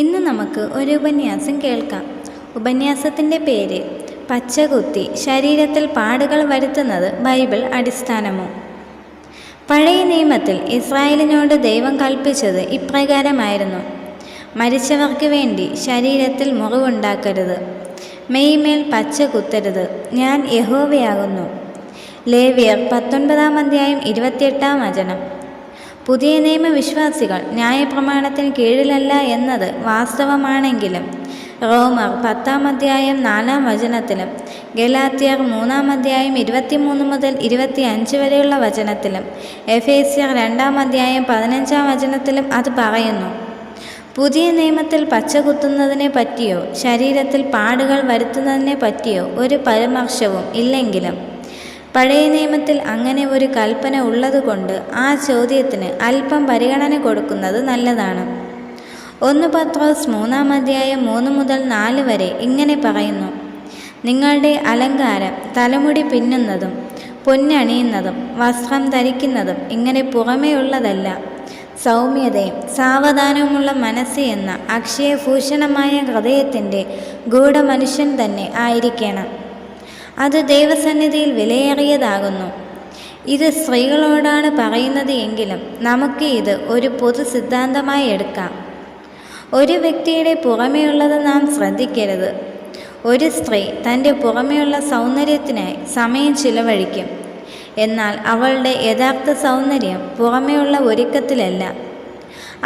ഇന്ന് നമുക്ക് ഒരു ഉപന്യാസം കേൾക്കാം. ഉപന്യാസത്തിൻ്റെ പേര് പച്ചകുത്തി ശരീരത്തിൽ പാടുകൾ വരുത്തുന്നത് ബൈബിൾ അടിസ്ഥാനമോ? പഴയ നിയമത്തിൽ ഇസ്രായേലിനോട് ദൈവം കൽപ്പിച്ചത് ഇപ്രകാരമായിരുന്നു: മരിച്ചവർക്ക് വേണ്ടി ശരീരത്തിൽ മുറിവുണ്ടാക്കരുത്, മെയ്മേൽ പച്ച കുത്തരുത്, ഞാൻ യഹോവയാകുന്നു. ലേവ്യർ 19-ാം അധ്യായം 28-ാം വചനം. പുതിയ നിയമ വിശ്വാസികൾ ന്യായപ്രമാണത്തിന് കീഴിലല്ല എന്നത് വാസ്തവമാണെങ്കിലും റോമർ 10-ാം അധ്യായം 4-ാം വചനത്തിലും ഗലാത്യർ 3-ാം അധ്യായം 23 മുതൽ 25 വരെയുള്ള വചനത്തിലും എഫേസ്യർ 2-ാം അധ്യായം 15-ാം വചനത്തിലും അത് പറയുന്നു. പുതിയ നിയമത്തിൽ പച്ച കുത്തുന്നതിനെ പറ്റിയോ ശരീരത്തിൽ പാടുകൾ വരുത്തുന്നതിനെ പറ്റിയോ ഒരു പരാമർശവും ഇല്ലെങ്കിലും പഴയ നിയമത്തിൽ അങ്ങനെ ഒരു കൽപ്പന ഉള്ളതുകൊണ്ട് ആ ചോദ്യത്തിന് അല്പം പരിഗണന കൊടുക്കുന്നത് നല്ലതാണ്. 1 പത്രോസ് 3-ാം അധ്യായം 3 മുതൽ 4 വരെ ഇങ്ങനെ പറയുന്നു: നിങ്ങളുടെ അലങ്കാരം തലമുടി പിന്നുന്നതും പൊന്നണിയുന്നതും വസ്ത്രം ധരിക്കുന്നതും ഇങ്ങനെ പുറമേയുള്ളതല്ല, സൗമ്യതയും സാവധാനവുമുള്ള മനസ്സ് എന്ന അക്ഷയഭൂഷണമായ ഹൃദയത്തിൻ്റെ ഗൂഢമനുഷ്യൻ തന്നെ ആയിരിക്കണം. അത് ദൈവസന്നിധിയിൽ വിലയേറിയതാകുന്നു. ഇത് സ്ത്രീകളോടാണ് പറയുന്നത് എങ്കിലും നമുക്ക് ഇത് ഒരു പൊതു സിദ്ധാന്തമായി എടുക്കാം. ഒരു വ്യക്തിയുടെ പുറമേയുള്ളത് നാം ശ്രദ്ധിക്കരുത്. ഒരു സ്ത്രീ തൻ്റെ പുറമേയുള്ള സൗന്ദര്യത്തിനായി സമയം ചിലവഴിക്കും. എന്നാൽ അവളുടെ യഥാർത്ഥ സൗന്ദര്യം പുറമേയുള്ള ഒരുക്കത്തിലല്ല.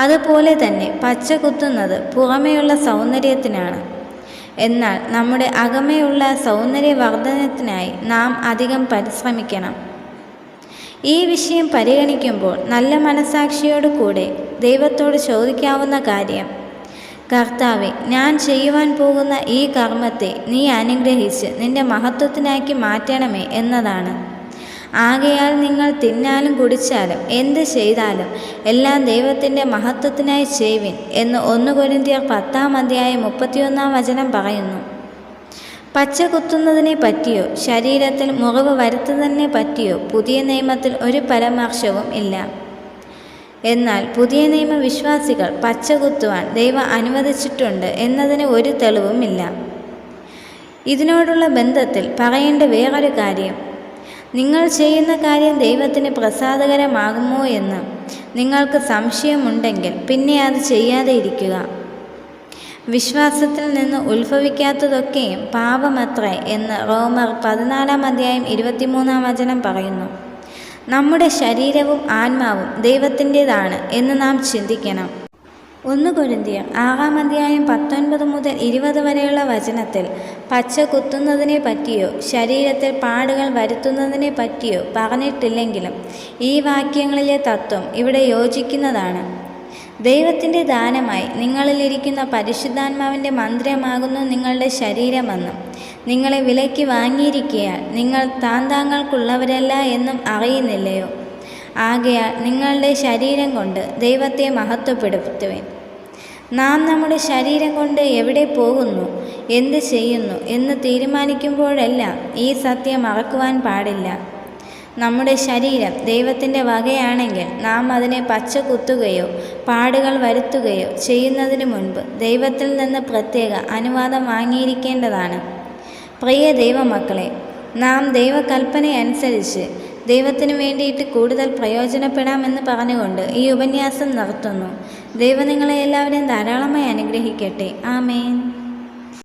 അതുപോലെ തന്നെ പച്ച കുത്തുന്നത് പുറമേയുള്ള സൗന്ദര്യത്തിനാണ്. എന്നാൽ നമ്മുടെ അകമേയുള്ള സൗന്ദര്യവർദ്ധനത്തിനായി നാം അധികം പരിശ്രമിക്കണം. ഈ വിഷയം പരിഗണിക്കുമ്പോൾ നല്ല മനസാക്ഷിയോടു കൂടെ ദൈവത്തോട് ചോദിക്കാവുന്ന കാര്യം: കർത്താവേ, ഞാൻ ചെയ്യുവാൻ പോകുന്ന ഈ കർമ്മത്തെ നീ അനുഗ്രഹിച്ച് നിന്റെ മഹത്വത്തിനാക്കി മാറ്റണമേ എന്നതാണ്. ആകയാൽ നിങ്ങൾ തിന്നാലും കുടിച്ചാലും എന്ത് ചെയ്താലും എല്ലാം ദൈവത്തിൻ്റെ മഹത്വത്തിനായി ചെയ്യുവിൻ എന്ന് 1 കൊരിന്ത്യർ 10-ാം അധ്യായം 31-ാം വചനം പറയുന്നു. പച്ച കുത്തുന്നതിനെ പറ്റിയോ ശരീരത്തിൽ മുറിവ് വരുത്തുന്നതിനെ പറ്റിയോ പുതിയ നിയമത്തിൽ ഒരു പരാമർശവും ഇല്ല. എന്നാൽ പുതിയ നിയമ വിശ്വാസികൾ പച്ച കുത്തുവാൻ ദൈവം അനുവദിച്ചിട്ടുണ്ട് എന്നതിന് ഒരു തെളിവുമില്ല. ഇതിനോടുള്ള ബന്ധത്തിൽ പറയേണ്ട വേറൊരു കാര്യം: നിങ്ങൾ ചെയ്യുന്ന കാര്യം ദൈവത്തിന് പ്രസാദകരമാകുമോ എന്ന് നിങ്ങൾക്ക് സംശയമുണ്ടെങ്കിൽ പിന്നെ അത് ചെയ്യാതെ ഇരിക്കുക. വിശ്വാസത്തിൽ നിന്ന് ഉത്ഭവിക്കാത്തതൊക്കെയും പാപമത്രേ എന്ന് റോമർ 14-ാം അധ്യായം 23-ാം വചനം പറയുന്നു. നമ്മുടെ ശരീരവും ആത്മാവും ദൈവത്തിൻ്റെതാണ് എന്ന് നാം ചിന്തിക്കണം. 1 കൊരിന്ത്യർ 6-ാം അധ്യായം 19 മുതൽ 20 വരെയുള്ള വചനത്തിൽ പച്ച കുത്തുന്നതിനെ പറ്റിയോ ശരീരത്തിൽ പാടുകൾ വരുത്തുന്നതിനെ പറ്റിയോ പറഞ്ഞിട്ടില്ലെങ്കിലും ഈ വാക്യങ്ങളിലെ തത്വം ഇവിടെ യോജിക്കുന്നതാണ്. ദൈവത്തിൻ്റെ ദാനമായി നിങ്ങളിലിരിക്കുന്ന പരിശുദ്ധാത്മാവിൻ്റെ മന്ദിരമാകുന്നു നിങ്ങളുടെ ശരീരമെന്നും നിങ്ങളെ വിലയ്ക്ക് വാങ്ങിയിരിക്കയാൽ നിങ്ങൾ താങ്കൾക്കുള്ളവരല്ല എന്നും അറിയുന്നില്ലയോ? ആകയാൽ നിങ്ങളുടെ ശരീരം കൊണ്ട് ദൈവത്തെ മഹത്വപ്പെടുത്തുവിൻ. നാം നമ്മുടെ ശരീരം കൊണ്ട് എവിടെ പോകുന്നു, എന്ത് ചെയ്യുന്നു എന്ന് തീരുമാനിക്കുമ്പോഴെല്ലാം ഈ സത്യം മറക്കുവാൻ പാടില്ല. നമ്മുടെ ശരീരം ദൈവത്തിൻ്റെ വകയാണെങ്കിൽ നാം അതിനെ പച്ച കുത്തുകയോ പാടുകൾ വരുത്തുകയോ ചെയ്യുന്നതിന് മുൻപ് ദൈവത്തിൽ നിന്ന് പ്രത്യേക അനുവാദം വാങ്ങിയിരിക്കേണ്ടതാണ്. പ്രിയ ദൈവമക്കളെ, നാം ദൈവകൽപ്പനയനുസരിച്ച് ദൈവത്തിന് വേണ്ടിയിട്ട് കൂടുതൽ പ്രയോജനപ്പെടാമെന്ന് പറഞ്ഞുകൊണ്ട് ഈ ഉപന്യാസം നിർത്തുന്നു. ദൈവം നിങ്ങളെ എല്ലാവരെയും ധാരാളമായി അനുഗ്രഹിക്കട്ടെ. ആമേൻ.